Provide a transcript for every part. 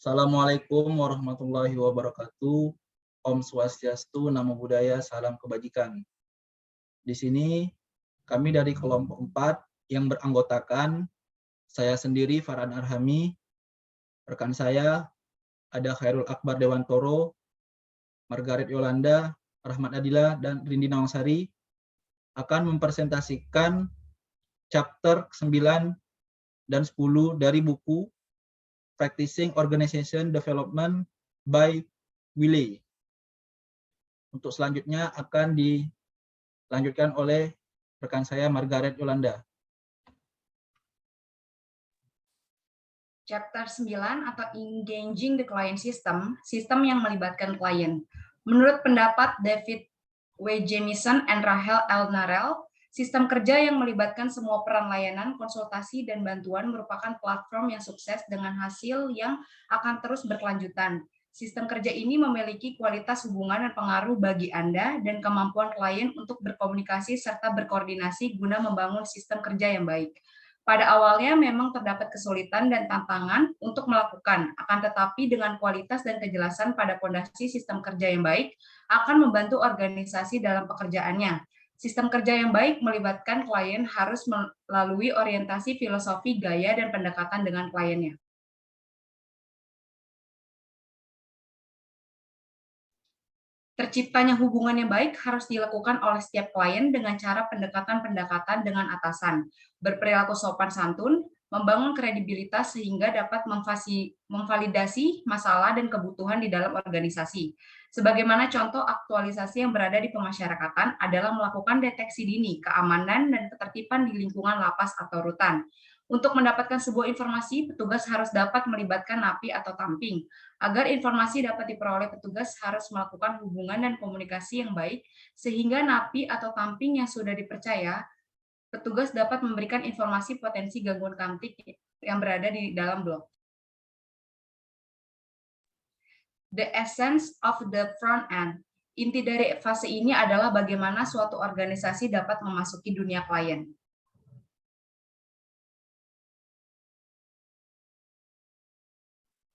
Assalamualaikum warahmatullahi wabarakatuh. Om Swastiastu, Namo Buddhaya, salam kebajikan. Di sini kami dari kelompok 4 yang beranggotakan saya sendiri Farhan Arhami, rekan saya ada Khairul Akbar Dewantoro, Margaret Yolanda, Rahmat Adila, dan Rindi Nawangsari akan mempresentasikan chapter 9 dan 10 dari buku Practicing Organization Development by Wiley. Untuk selanjutnya akan dilanjutkan oleh rekan saya Margaret Yolanda. Chapter 9 atau Engaging the Client System, sistem yang melibatkan klien. Menurut pendapat David W. Jamison and Rahel L. Narell, sistem kerja yang melibatkan semua peran layanan, konsultasi, dan bantuan merupakan platform yang sukses dengan hasil yang akan terus berkelanjutan. Sistem kerja ini memiliki kualitas hubungan dan pengaruh bagi Anda dan kemampuan klien untuk berkomunikasi serta berkoordinasi guna membangun sistem kerja yang baik. Pada awalnya memang terdapat kesulitan dan tantangan untuk melakukan, akan tetapi dengan kualitas dan kejelasan pada fondasi sistem kerja yang baik akan membantu organisasi dalam pekerjaannya. Sistem kerja yang baik melibatkan klien harus melalui orientasi filosofi, gaya, dan pendekatan dengan kliennya. Terciptanya hubungan yang baik harus dilakukan oleh setiap klien dengan cara pendekatan-pendekatan dengan atasan, berperilaku sopan santun, membangun kredibilitas sehingga dapat memvalidasi masalah dan kebutuhan di dalam organisasi. Sebagaimana contoh aktualisasi yang berada di pemasyarakatan adalah melakukan deteksi dini, keamanan, dan ketertiban di lingkungan lapas atau rutan. Untuk mendapatkan sebuah informasi, petugas harus dapat melibatkan napi atau tamping. Agar informasi dapat diperoleh, petugas harus melakukan hubungan dan komunikasi yang baik, sehingga napi atau tamping yang sudah dipercaya, petugas dapat memberikan informasi potensi gangguan kamtip yang berada di dalam blok. The essence of the front end. Inti dari fase ini adalah bagaimana suatu organisasi dapat memasuki dunia klien.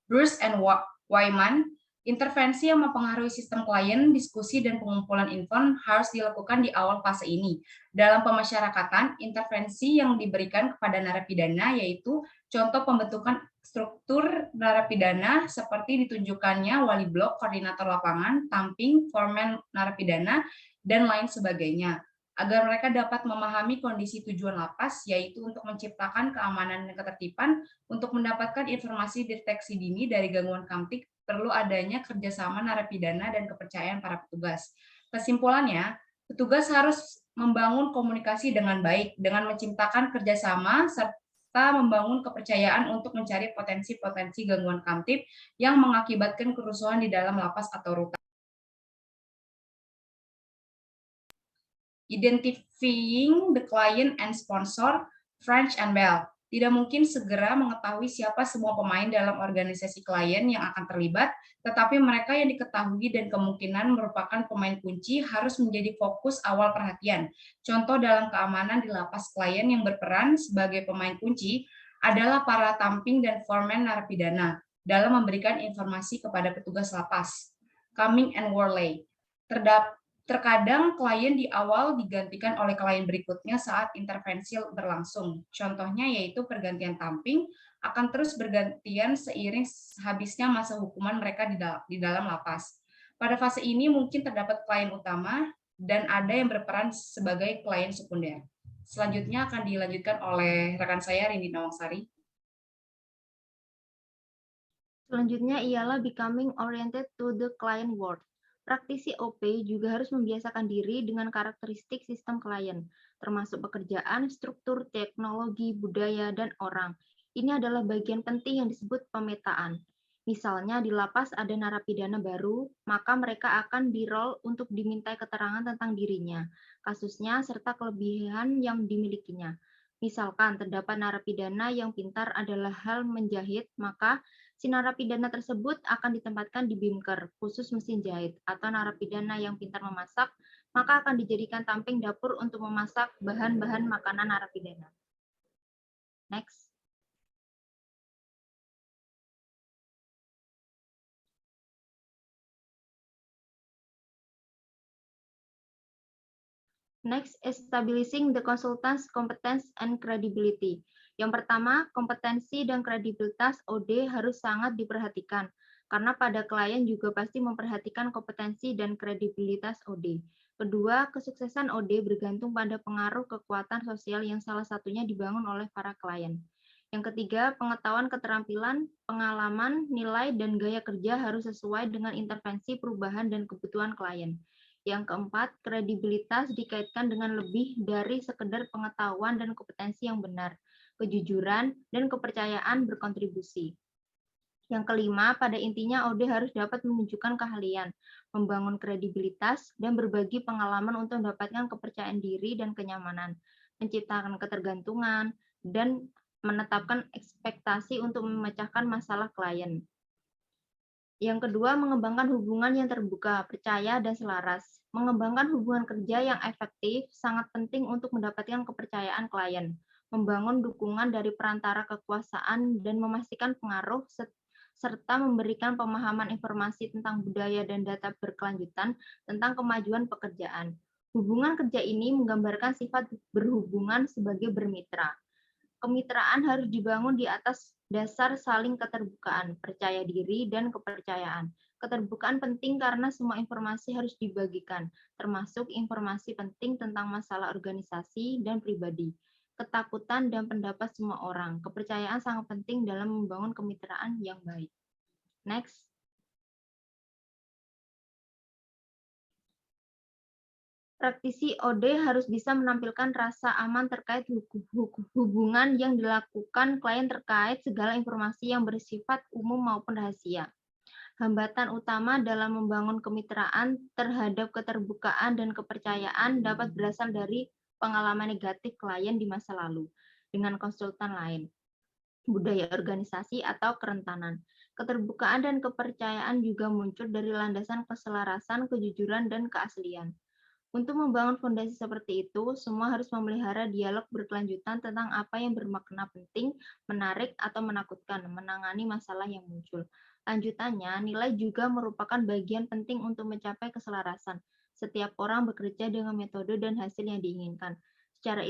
Bruce and Wyman, intervensi yang mempengaruhi sistem klien, diskusi, dan pengumpulan info harus dilakukan di awal fase ini. Dalam pemasyarakatan, intervensi yang diberikan kepada narapidana yaitu contoh pembentukan struktur narapidana seperti ditunjukkannya wali blok, koordinator lapangan, tamping, foreman narapidana, dan lain sebagainya. Agar mereka dapat memahami kondisi tujuan lapas, yaitu untuk menciptakan keamanan dan ketertiban. Untuk mendapatkan informasi deteksi dini dari gangguan kamtip, perlu adanya kerjasama narapidana dan kepercayaan para petugas. Kesimpulannya, petugas harus membangun komunikasi dengan baik, dengan menciptakan kerjasama, serta membangun kepercayaan untuk mencari potensi-potensi gangguan kamtip yang mengakibatkan kerusuhan di dalam lapas atau rutan. Identifying the client and sponsor, French and Bell. Tidak mungkin segera mengetahui siapa semua pemain dalam organisasi klien yang akan terlibat, tetapi mereka yang diketahui dan kemungkinan merupakan pemain kunci harus menjadi fokus awal perhatian. Contoh dalam keamanan di lapas, klien yang berperan sebagai pemain kunci adalah para tamping dan foreman narapidana dalam memberikan informasi kepada petugas lapas. Cumming and Worley. Terkadang klien di awal digantikan oleh klien berikutnya saat intervensi berlangsung. Contohnya yaitu pergantian tamping akan terus bergantian seiring habisnya masa hukuman mereka di dalam lapas. Pada fase ini mungkin terdapat klien utama dan ada yang berperan sebagai klien sekunder. Selanjutnya akan dilanjutkan oleh rekan saya Rindi Nawangsari. Selanjutnya ialah becoming oriented to the client world. Praktisi OP juga harus membiasakan diri dengan karakteristik sistem klien, termasuk pekerjaan, struktur, teknologi, budaya, dan orang. Ini adalah bagian penting yang disebut pemetaan. Misalnya di lapas ada narapidana baru, maka mereka akan di-roll untuk dimintai keterangan tentang dirinya, kasusnya, serta kelebihan yang dimilikinya. Misalkan terdapat narapidana yang pintar adalah hal menjahit, maka si narapidana tersebut akan ditempatkan di BIMKER, khusus mesin jahit, atau narapidana yang pintar memasak, maka akan dijadikan tamping dapur untuk memasak bahan-bahan makanan narapidana. Next. Next, establishing the consultant's competence and credibility. Yang pertama, kompetensi dan kredibilitas OD harus sangat diperhatikan, karena pada klien juga pasti memperhatikan kompetensi dan kredibilitas OD. Kedua, kesuksesan OD bergantung pada pengaruh kekuatan sosial yang salah satunya dibangun oleh para klien. Yang ketiga, pengetahuan keterampilan, pengalaman, nilai, dan gaya kerja harus sesuai dengan intervensi perubahan dan kebutuhan klien. Yang keempat, kredibilitas dikaitkan dengan lebih dari sekedar pengetahuan dan kompetensi yang benar, kejujuran, dan kepercayaan berkontribusi. Yang kelima, pada intinya OD harus dapat menunjukkan keahlian, membangun kredibilitas, dan berbagi pengalaman untuk mendapatkan kepercayaan diri dan kenyamanan, menciptakan ketergantungan, dan menetapkan ekspektasi untuk memecahkan masalah klien. Yang kedua, mengembangkan hubungan yang terbuka, percaya, dan selaras. Mengembangkan hubungan kerja yang efektif sangat penting untuk mendapatkan kepercayaan klien, membangun dukungan dari perantara kekuasaan, dan memastikan pengaruh serta memberikan pemahaman informasi tentang budaya dan data berkelanjutan tentang kemajuan pekerjaan. Hubungan kerja ini menggambarkan sifat berhubungan sebagai bermitra. Kemitraan harus dibangun di atas dasar saling keterbukaan, percaya diri, dan kepercayaan. Keterbukaan penting karena semua informasi harus dibagikan, termasuk informasi penting tentang masalah organisasi dan pribadi. Ketakutan dan pendapat semua orang. Kepercayaan sangat penting dalam membangun kemitraan yang baik. Next. Praktisi OD harus bisa menampilkan rasa aman terkait hubungan yang dilakukan klien terkait segala informasi yang bersifat umum maupun rahasia. Hambatan utama dalam membangun kemitraan terhadap keterbukaan dan kepercayaan dapat berasal dari pengalaman negatif klien di masa lalu dengan konsultan lain, budaya organisasi, atau kerentanan. Keterbukaan dan kepercayaan juga muncul dari landasan keselarasan, kejujuran, dan keaslian. Untuk membangun fondasi seperti itu, semua harus memelihara dialog berkelanjutan tentang apa yang bermakna penting, menarik, atau menakutkan, menangani masalah yang muncul. Lanjutannya, nilai juga merupakan bagian penting untuk mencapai keselarasan. Setiap orang bekerja dengan metode dan hasil yang diinginkan. Secara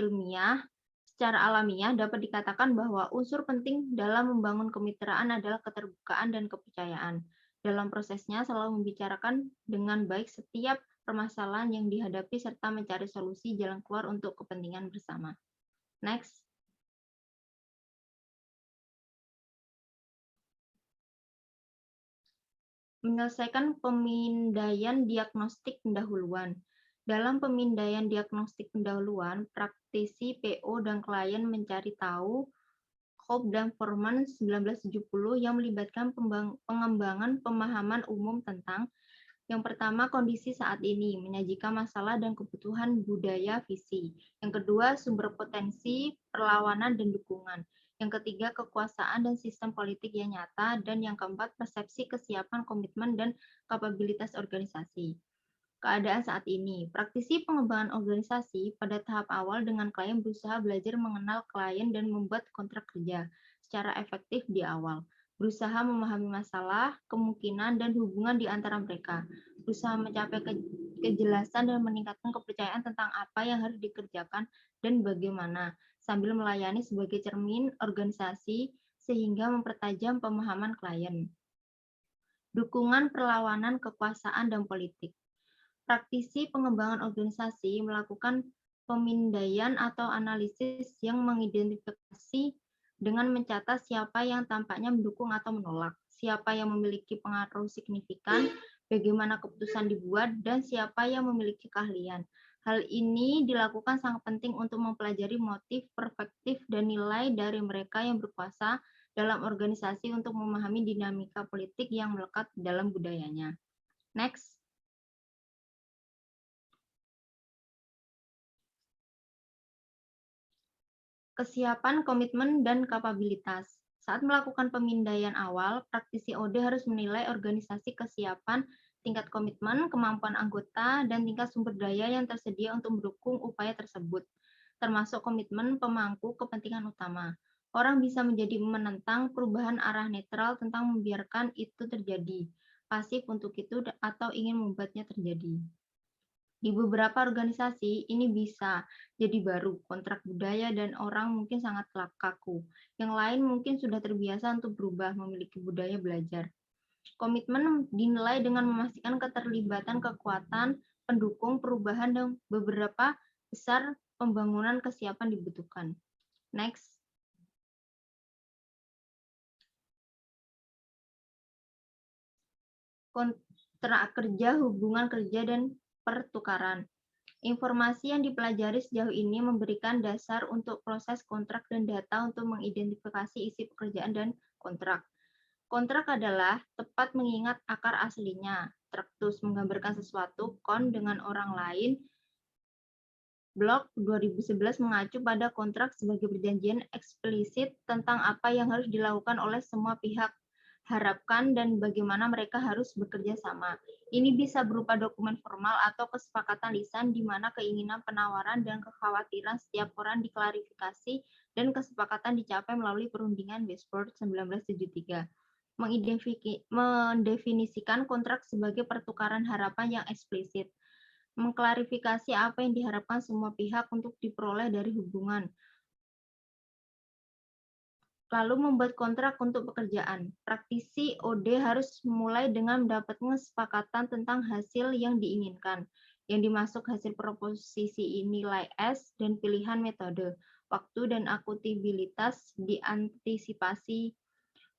alamiah dapat dikatakan bahwa unsur penting dalam membangun kemitraan adalah keterbukaan dan kepercayaan. Dalam prosesnya selalu membicarakan dengan baik setiap permasalahan yang dihadapi serta mencari solusi jalan keluar untuk kepentingan bersama. Next. Menyelesaikan pemindaian diagnostik pendahuluan. Dalam pemindaian diagnostik pendahuluan, praktisi PO dan klien mencari tahu Hope dan Forman 1970 yang melibatkan pengembangan pemahaman umum tentang yang pertama, kondisi saat ini, menyajikan masalah dan kebutuhan budaya visi. Yang kedua, sumber potensi, perlawanan, dan dukungan. Yang ketiga, kekuasaan dan sistem politik yang nyata. Dan yang keempat, persepsi, kesiapan, komitmen, dan kapabilitas organisasi. Keadaan saat ini, praktisi pengembangan organisasi pada tahap awal dengan klien berusaha belajar mengenal klien dan membuat kontrak kerja secara efektif di awal. Berusaha memahami masalah, kemungkinan, dan hubungan di antara mereka. Berusaha mencapai kejelasan dan meningkatkan kepercayaan tentang apa yang harus dikerjakan dan bagaimana, sambil melayani sebagai cermin organisasi sehingga mempertajam pemahaman klien. Dukungan perlawanan kekuasaan dan politik. Praktisi pengembangan organisasi melakukan pemindaian atau analisis yang mengidentifikasi dengan mencatat siapa yang tampaknya mendukung atau menolak, siapa yang memiliki pengaruh signifikan, bagaimana keputusan dibuat, dan siapa yang memiliki keahlian. Hal ini dilakukan sangat penting untuk mempelajari motif, perspektif, dan nilai dari mereka yang berkuasa dalam organisasi untuk memahami dinamika politik yang melekat dalam budayanya. Next. Kesiapan, komitmen, dan kapabilitas. Saat melakukan pemindaian awal, praktisi OD harus menilai organisasi kesiapan, tingkat komitmen, kemampuan anggota, dan tingkat sumber daya yang tersedia untuk mendukung upaya tersebut, termasuk komitmen pemangku kepentingan utama. Orang bisa menjadi menentang perubahan arah netral tentang membiarkan itu terjadi, pasif untuk itu, atau ingin membuatnya terjadi. Di beberapa organisasi, ini bisa jadi baru, kontrak budaya dan orang mungkin sangat kaku. Yang lain mungkin sudah terbiasa untuk berubah, memiliki budaya belajar. Komitmen dinilai dengan memastikan keterlibatan kekuatan, pendukung perubahan, dan beberapa besar pembangunan kesiapan dibutuhkan. Next. Kontrak kerja, hubungan kerja, dan pertukaran. Informasi yang dipelajari sejauh ini memberikan dasar untuk proses kontrak dan data untuk mengidentifikasi isi pekerjaan dan kontrak. Kontrak adalah tepat mengingat akar aslinya. Traktus menggambarkan sesuatu, kon dengan orang lain. Blok 2011 mengacu pada kontrak sebagai perjanjian eksplisit tentang apa yang harus dilakukan oleh semua pihak, harapkan, dan bagaimana mereka harus bekerja sama. Ini bisa berupa dokumen formal atau kesepakatan lisan di mana keinginan, penawaran, dan kekhawatiran setiap orang diklarifikasi dan kesepakatan dicapai melalui perundingan Westport 1973. Mendefinisikan kontrak sebagai pertukaran harapan yang eksplisit. Mengklarifikasi apa yang diharapkan semua pihak untuk diperoleh dari hubungan. Lalu membuat kontrak untuk pekerjaan. Praktisi OD harus mulai dengan mendapatkan kesepakatan tentang hasil yang diinginkan. Yang dimaksud hasil proposisi nilai S dan pilihan metode, waktu, dan akutabilitas diantisipasi.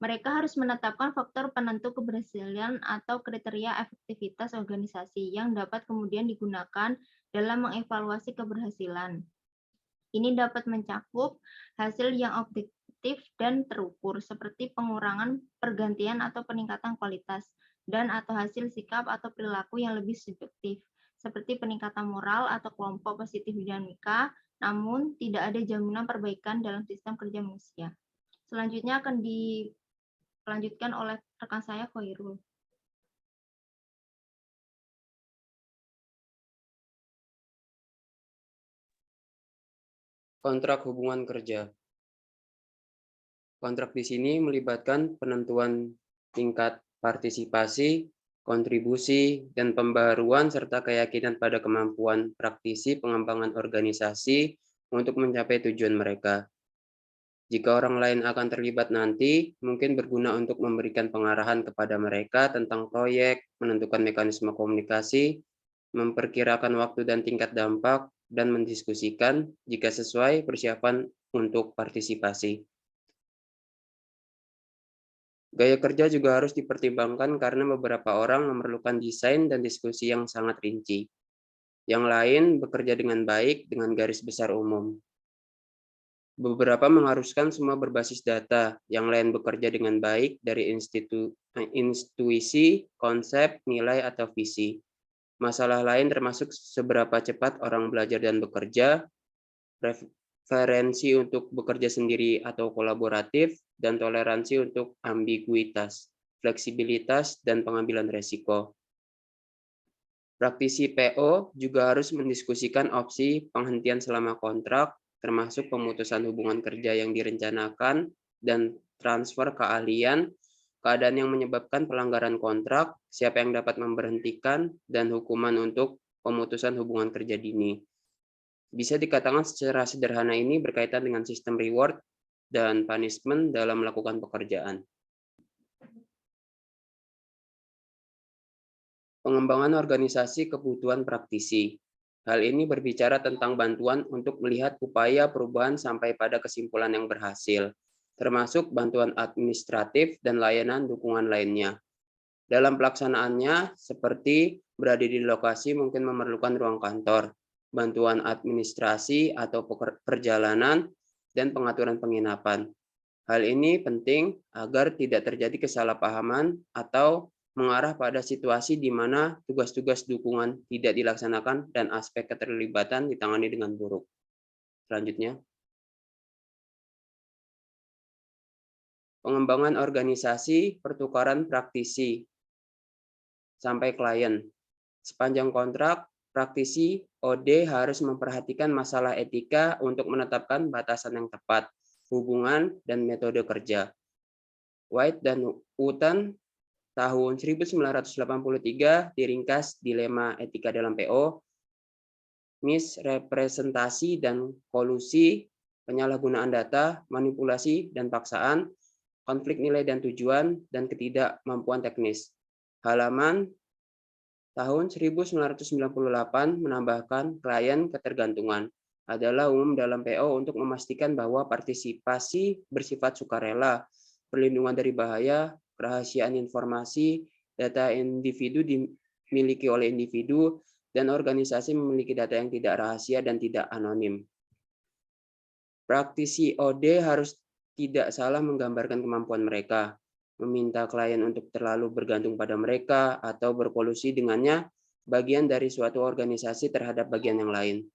Mereka harus menetapkan faktor penentu keberhasilan atau kriteria efektivitas organisasi yang dapat kemudian digunakan dalam mengevaluasi keberhasilan. Ini dapat mencakup hasil yang objektif dan terukur, seperti pengurangan, pergantian, atau peningkatan kualitas, dan atau hasil sikap atau perilaku yang lebih subjektif, seperti peningkatan moral atau kelompok positif dinamika, namun tidak ada jaminan perbaikan dalam sistem kerja manusia. Selanjutnya akan dilanjutkan oleh rekan saya, Khairul. Kontrak hubungan kerja. Kontrak di sini melibatkan penentuan tingkat partisipasi, kontribusi, dan pembaruan serta keyakinan pada kemampuan praktisi pengembangan organisasi untuk mencapai tujuan mereka. Jika orang lain akan terlibat nanti, mungkin berguna untuk memberikan pengarahan kepada mereka tentang proyek, menentukan mekanisme komunikasi, memperkirakan waktu dan tingkat dampak, dan mendiskusikan jika sesuai persiapan untuk partisipasi. Gaya kerja juga harus dipertimbangkan karena beberapa orang memerlukan desain dan diskusi yang sangat rinci. Yang lain bekerja dengan baik dengan garis besar umum. Beberapa mengharuskan semua berbasis data, yang lain bekerja dengan baik dari intuisi, konsep, nilai, atau visi. Masalah lain termasuk seberapa cepat orang belajar dan bekerja, preferensi untuk bekerja sendiri atau kolaboratif, dan toleransi untuk ambiguitas, fleksibilitas, dan pengambilan resiko. Praktisi PO juga harus mendiskusikan opsi penghentian selama kontrak, termasuk pemutusan hubungan kerja yang direncanakan, dan transfer keahlian, keadaan yang menyebabkan pelanggaran kontrak, siapa yang dapat memberhentikan, dan hukuman untuk pemutusan hubungan kerja dini. Bisa dikatakan secara sederhana ini berkaitan dengan sistem reward dan punishment dalam melakukan pekerjaan. Pengembangan organisasi kebutuhan praktisi. Hal ini berbicara tentang bantuan untuk melihat upaya perubahan sampai pada kesimpulan yang berhasil, termasuk bantuan administratif dan layanan dukungan lainnya. Dalam pelaksanaannya, seperti berada di lokasi mungkin memerlukan ruang kantor, bantuan administrasi atau perjalanan, dan pengaturan penginapan. Hal ini penting agar tidak terjadi kesalahpahaman atau mengarah pada situasi di mana tugas-tugas dukungan tidak dilaksanakan dan aspek keterlibatan ditangani dengan buruk. Selanjutnya, pengembangan organisasi pertukaran praktisi sampai klien. Sepanjang kontrak, praktisi OD harus memperhatikan masalah etika untuk menetapkan batasan yang tepat, hubungan, dan metode kerja. White dan Wooten tahun 1983 diringkas Dilema Etika dalam PO misrepresentasi dan kolusi, penyalahgunaan data, manipulasi dan paksaan, konflik nilai dan tujuan, dan ketidakmampuan teknis. Halaman tahun 1998 menambahkan klien ketergantungan adalah umum dalam PO untuk memastikan bahwa partisipasi bersifat sukarela, perlindungan dari bahaya, kerahasiaan informasi, data individu dimiliki oleh individu, dan organisasi memiliki data yang tidak rahasia dan tidak anonim. Praktisi OD harus tidak salah menggambarkan kemampuan mereka, meminta klien untuk terlalu bergantung pada mereka atau berkolusi dengannya, bagian dari suatu organisasi terhadap bagian yang lain.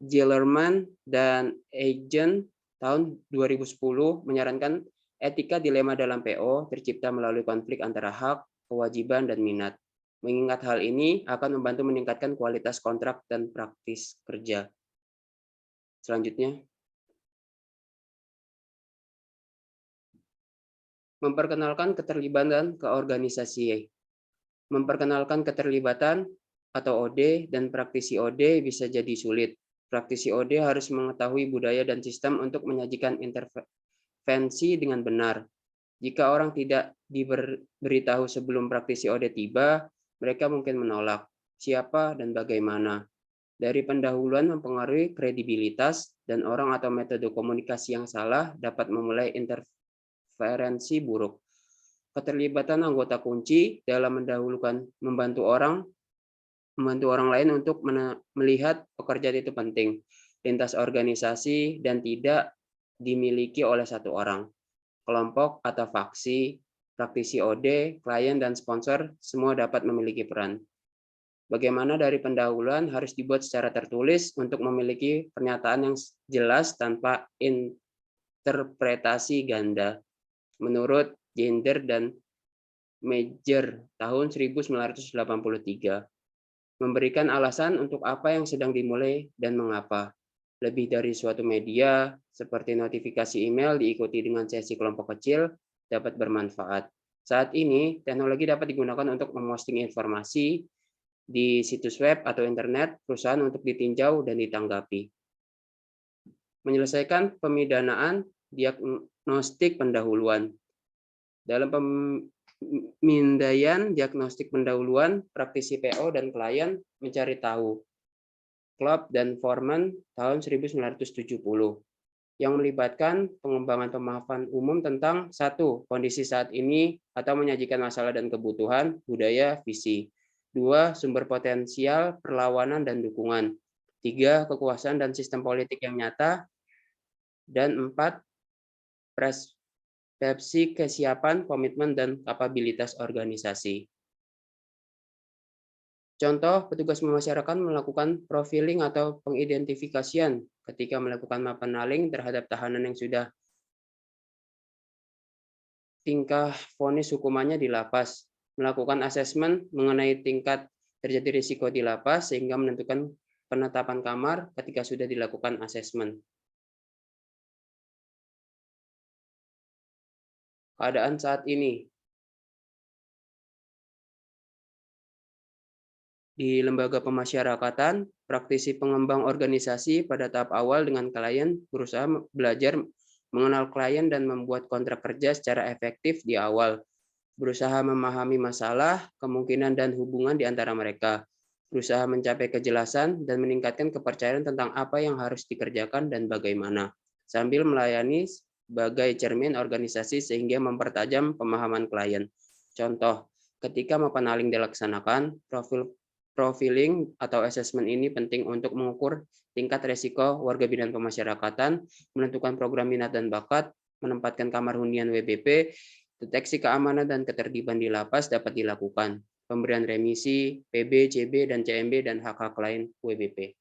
Gillerman dan Agent tahun 2010 menyarankan etika dilema dalam PO tercipta melalui konflik antara hak, kewajiban, dan minat. Mengingat hal ini akan membantu meningkatkan kualitas kontrak dan praktis kerja. Selanjutnya, memperkenalkan keterlibatan ke organisasi. Memperkenalkan keterlibatan atau OD dan praktisi OD bisa jadi sulit. Praktisi OD harus mengetahui budaya dan sistem untuk menyajikan intervensi dengan benar. Jika orang tidak diberitahu sebelum praktisi OD tiba, mereka mungkin menolak. Siapa dan bagaimana? Dari pendahuluan mempengaruhi kredibilitas, dan orang atau metode komunikasi yang salah dapat memulai interferensi buruk. Keterlibatan anggota kunci dalam membantu orang lain untuk melihat pekerjaan itu penting, lintas organisasi, dan tidak dimiliki oleh satu orang. Kelompok atau faksi, praktisi OD, klien, dan sponsor semua dapat memiliki peran. Bagaimana dari pendahuluan harus dibuat secara tertulis untuk memiliki pernyataan yang jelas tanpa interpretasi ganda. Menurut Gender dan Major tahun 1983, memberikan alasan untuk apa yang sedang dimulai dan mengapa. Lebih dari suatu media, seperti notifikasi email diikuti dengan sesi kelompok kecil, dapat bermanfaat. Saat ini, teknologi dapat digunakan untuk memposting informasi di situs web atau internet perusahaan untuk ditinjau dan ditanggapi. Menyelesaikan pemidanaan diagnostik pendahuluan. Dalam pemindaian diagnostik pendahuluan, praktisi PO dan klien mencari tahu. Klopp dan Foreman tahun 1970 yang melibatkan pengembangan pemahaman umum tentang 1. Kondisi saat ini atau menyajikan masalah dan kebutuhan, budaya, visi. 2. Sumber potensial, perlawanan, dan dukungan. 3. Kekuasaan dan sistem politik yang nyata. Dan 4. Persepsi kesiapan, komitmen, dan kapabilitas organisasi. Contoh, petugas pemasyarakat melakukan profiling atau pengidentifikasian ketika melakukan mapenaling terhadap tahanan yang sudah tingkah vonis hukumannya di lapas. Melakukan asesmen mengenai tingkat terjadi risiko di lapas sehingga menentukan penetapan kamar ketika sudah dilakukan asesmen. Keadaan saat ini. Di lembaga pemasyarakatan, praktisi pengembang organisasi pada tahap awal dengan klien berusaha belajar mengenal klien dan membuat kontrak kerja secara efektif di awal. Berusaha memahami masalah, kemungkinan, dan hubungan di antara mereka. Berusaha mencapai kejelasan dan meningkatkan kepercayaan tentang apa yang harus dikerjakan dan bagaimana. Sambil melayani sebagai cermin organisasi sehingga mempertajam pemahaman klien. Contoh, ketika mapenaling dilaksanakan, profiling atau assessment ini penting untuk mengukur tingkat resiko warga binaan pemasyarakatan, menentukan program minat dan bakat, menempatkan kamar hunian WBP, deteksi keamanan dan ketertiban di lapas dapat dilakukan. Pemberian remisi, PB, CB, dan CMB, dan hak-hak lain WBP.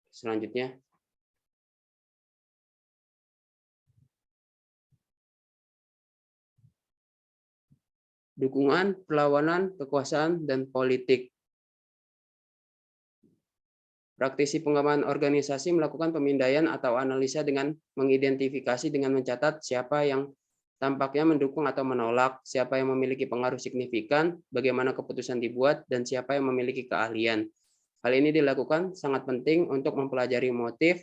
Selanjutnya. Dukungan, perlawanan, kekuasaan, dan politik. Praktisi pengembangan organisasi melakukan pemindaian atau analisa dengan mengidentifikasi dengan mencatat siapa yang tampaknya mendukung atau menolak, siapa yang memiliki pengaruh signifikan, bagaimana keputusan dibuat, dan siapa yang memiliki keahlian. Hal ini dilakukan sangat penting untuk mempelajari motif,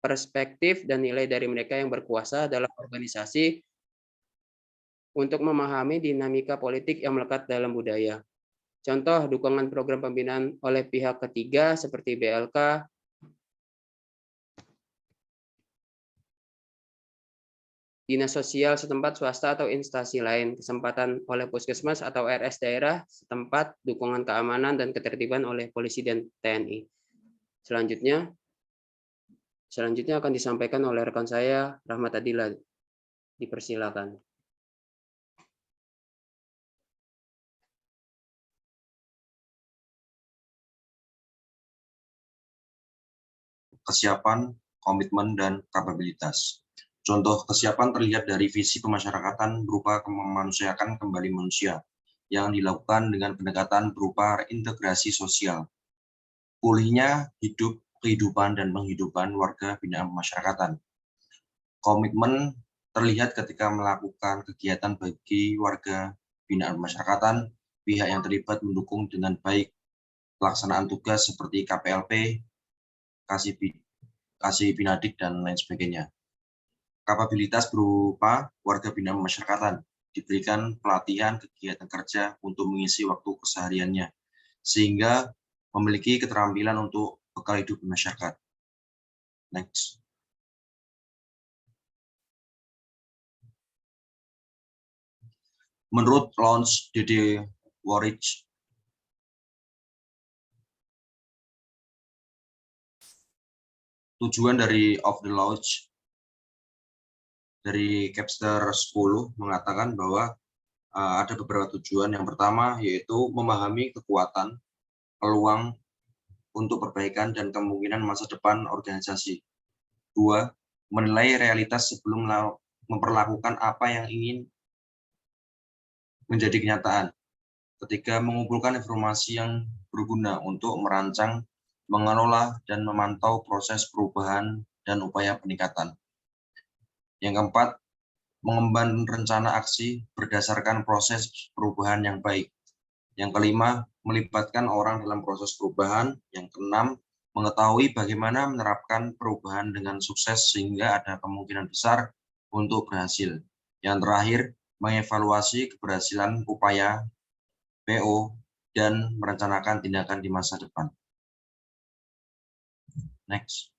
perspektif, dan nilai dari mereka yang berkuasa dalam organisasi untuk memahami dinamika politik yang melekat dalam budaya. Contoh, dukungan program pembinaan oleh pihak ketiga seperti BLK, dinas sosial setempat, swasta atau instansi lain, kesempatan oleh puskesmas atau RS daerah setempat, dukungan keamanan dan ketertiban oleh polisi dan TNI. Selanjutnya akan disampaikan oleh rekan saya, Rahmat Adila. Dipersilakan. Kesiapan, komitmen, dan kapabilitas. Contoh kesiapan terlihat dari visi pemasyarakatan berupa memanusiakan kembali manusia yang dilakukan dengan pendekatan berupa integrasi sosial. Pulihnya hidup, kehidupan, dan penghidupan warga binaan pemasyarakatan. Komitmen terlihat ketika melakukan kegiatan bagi warga binaan pemasyarakatan, pihak yang terlibat mendukung dengan baik pelaksanaan tugas seperti KPLP, Kasih Binadik, dan lain sebagainya. Kapabilitas berupa warga binaan pemasyarakatan, diberikan pelatihan kegiatan kerja untuk mengisi waktu kesehariannya, sehingga memiliki keterampilan untuk bekal hidup masyarakat. Next. Menurut Launch D.D. Warich, tujuan dari Of the Launch dari Capster 10 mengatakan bahwa ada beberapa tujuan. Yang pertama yaitu memahami kekuatan, peluang untuk perbaikan dan kemungkinan masa depan organisasi. 2. Menilai realitas sebelum memperlakukan apa yang ingin menjadi kenyataan. Ketiga, mengumpulkan informasi yang berguna untuk merancang, mengelola, dan memantau proses perubahan dan upaya peningkatan. Yang keempat, mengemban rencana aksi berdasarkan proses perubahan yang baik. Yang kelima, melibatkan orang dalam proses perubahan. Yang keenam, mengetahui bagaimana menerapkan perubahan dengan sukses sehingga ada kemungkinan besar untuk berhasil. Yang terakhir, mengevaluasi keberhasilan upaya PO dan merencanakan tindakan di masa depan. Next.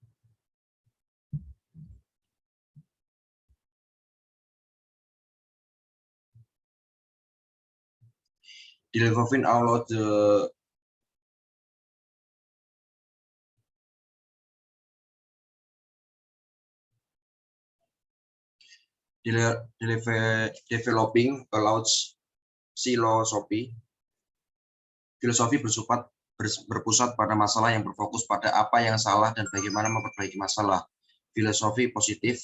Developing out the developing a large philosophy. Filosofi berpusat pada masalah yang berfokus pada apa yang salah dan bagaimana memperbaiki masalah. Filosofi positif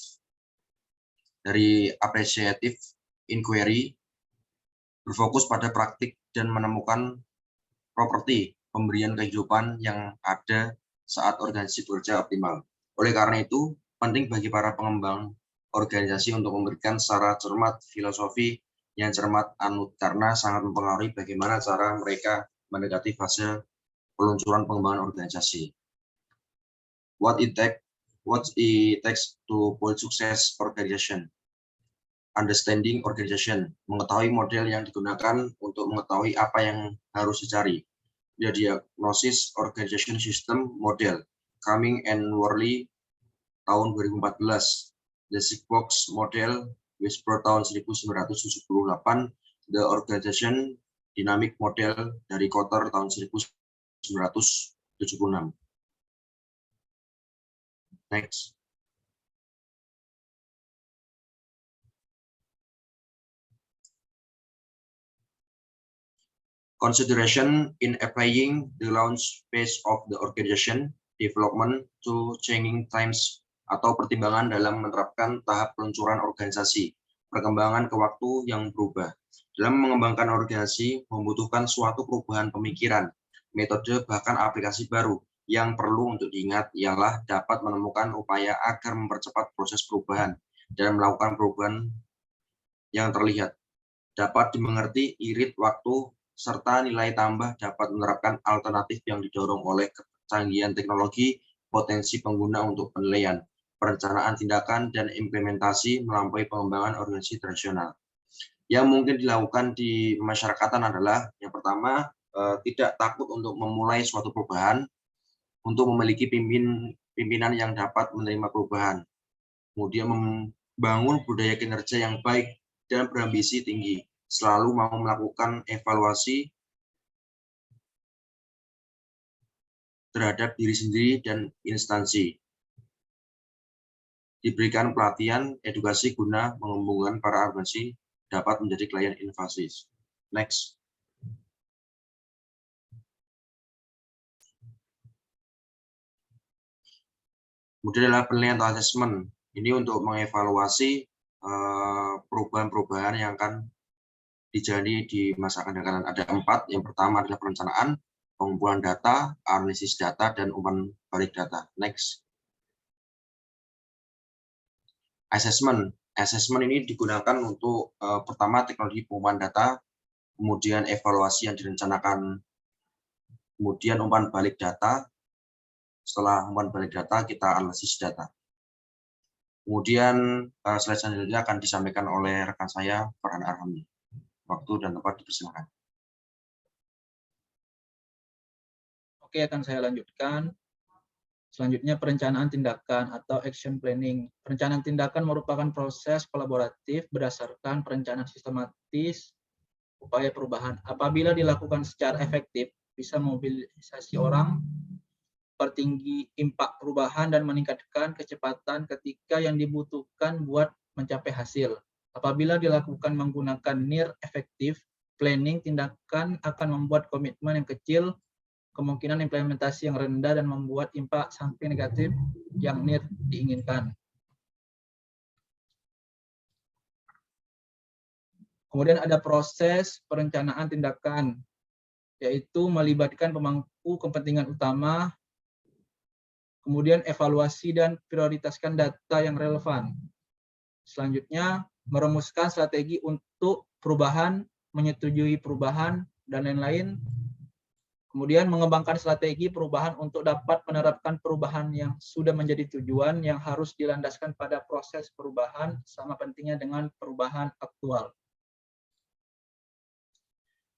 dari appreciative inquiry berfokus pada praktik dan menemukan properti pemberian kehidupan yang ada saat organisasi bekerja optimal. Oleh karena itu, penting bagi para pengembang organisasi untuk memberikan secara cermat filosofi yang cermat karena sangat mempengaruhi bagaimana cara mereka mendekati fase peluncuran pengembangan organisasi. What it takes to build success organization. Understanding organization, mengetahui model yang digunakan untuk mengetahui apa yang harus dicari. The diagnosis organization system model, Cumming and Worley tahun 2014. The Sigbox model, Whisper tahun 1978. The organization dynamic model dari Kotter tahun 1976. Next. Consideration in applying the launch phase of the organization development to changing times, atau pertimbangan dalam menerapkan tahap peluncuran organisasi, perkembangan ke waktu yang berubah. Dalam mengembangkan organisasi membutuhkan suatu perubahan pemikiran, metode, bahkan aplikasi baru. Yang perlu untuk diingat ialah dapat menemukan upaya agar mempercepat proses perubahan dan melakukan perubahan yang terlihat. Dapat dimengerti irit waktu serta nilai tambah dapat menerapkan alternatif yang didorong oleh kecanggihan teknologi, potensi pengguna untuk penilaian, perencanaan tindakan, dan implementasi melampaui pengembangan organisasi tradisional. Yang mungkin dilakukan di masyarakatan adalah yang pertama, tidak takut untuk memulai suatu perubahan, untuk memiliki pimpinan yang dapat menerima perubahan, kemudian membangun budaya kinerja yang baik dan berambisi tinggi, selalu mau melakukan evaluasi terhadap diri sendiri dan instansi. Diberikan pelatihan edukasi guna mengumpulkan para organisasi dapat menjadi klien invasive. Next. Kemudian adalah penilaian atau assessment. Ini untuk mengevaluasi perubahan-perubahan yang akan dijalani di masa akan datang. Ada 4. Yang pertama adalah perencanaan, pengumpulan data, analisis data, dan umpan balik data. Next. Assessment. Assessment ini digunakan untuk pertama teknologi pengumpulan data, kemudian evaluasi yang direncanakan, kemudian umpan balik data. Setelah umpan balik data, kita analisis data. Kemudian slide selanjutnya akan disampaikan oleh rekan saya, Farhan Arhami. Waktu dan tempat dipersilakan. Oke, akan saya lanjutkan. Selanjutnya, perencanaan tindakan atau action planning. Perencanaan tindakan merupakan proses kolaboratif berdasarkan perencanaan sistematis upaya perubahan. Apabila dilakukan secara efektif, bisa mobilisasi orang, pertinggi impak perubahan, dan meningkatkan kecepatan ketika yang dibutuhkan buat mencapai hasil. Apabila dilakukan menggunakan near efektif planning, tindakan akan membuat komitmen yang kecil, kemungkinan implementasi yang rendah, dan membuat impak samping negatif yang near diinginkan. Kemudian ada proses perencanaan tindakan, yaitu melibatkan pemangku kepentingan utama, kemudian evaluasi dan prioritaskan data yang relevan. Selanjutnya, merumuskan strategi untuk perubahan, menyetujui perubahan, dan lain-lain. Kemudian mengembangkan strategi perubahan untuk dapat menerapkan perubahan yang sudah menjadi tujuan yang harus dilandaskan pada proses perubahan, sama pentingnya dengan perubahan aktual.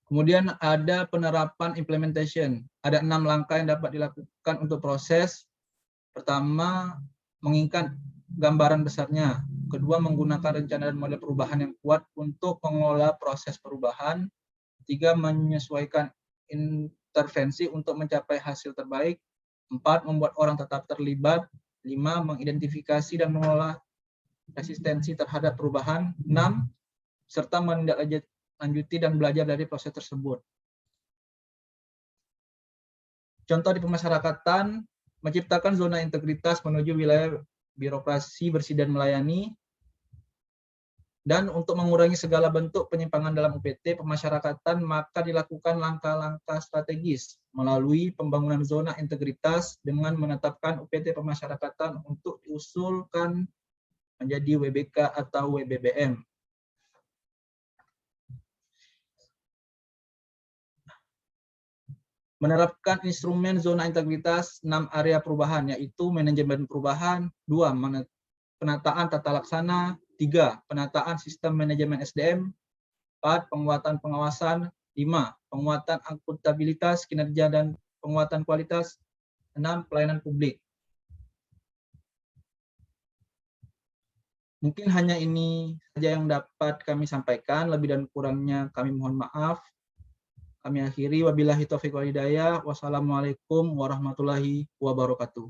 Kemudian ada penerapan implementation. Ada 6 langkah yang dapat dilakukan untuk proses. Pertama, menginginkan gambaran besarnya. Kedua, menggunakan rencana dan model perubahan yang kuat untuk mengelola proses perubahan. 3, menyesuaikan intervensi untuk mencapai hasil terbaik. 4, membuat orang tetap terlibat. 5, mengidentifikasi dan mengelola resistensi terhadap perubahan. 6, serta menindaklanjuti dan belajar dari proses tersebut. Contoh di pemasyarakatan, menciptakan zona integritas menuju wilayah birokrasi bersih dan melayani. Dan untuk mengurangi segala bentuk penyimpangan dalam UPT pemasyarakatan, maka dilakukan langkah-langkah strategis melalui pembangunan zona integritas dengan menetapkan UPT pemasyarakatan untuk diusulkan menjadi WBK atau WBBM. Menerapkan instrumen zona integritas 6 area perubahan, yaitu manajemen perubahan, 2, penataan tata laksana, 3, penataan sistem manajemen SDM, 4, penguatan pengawasan, 5, penguatan akuntabilitas kinerja dan penguatan kualitas, 6, pelayanan publik. Mungkin hanya ini saja yang dapat kami sampaikan, lebih dan kurangnya kami mohon maaf. Kami akhiri, wabillahi taufiq wal hidayah. Wassalamualaikum warahmatullahi wabarakatuh.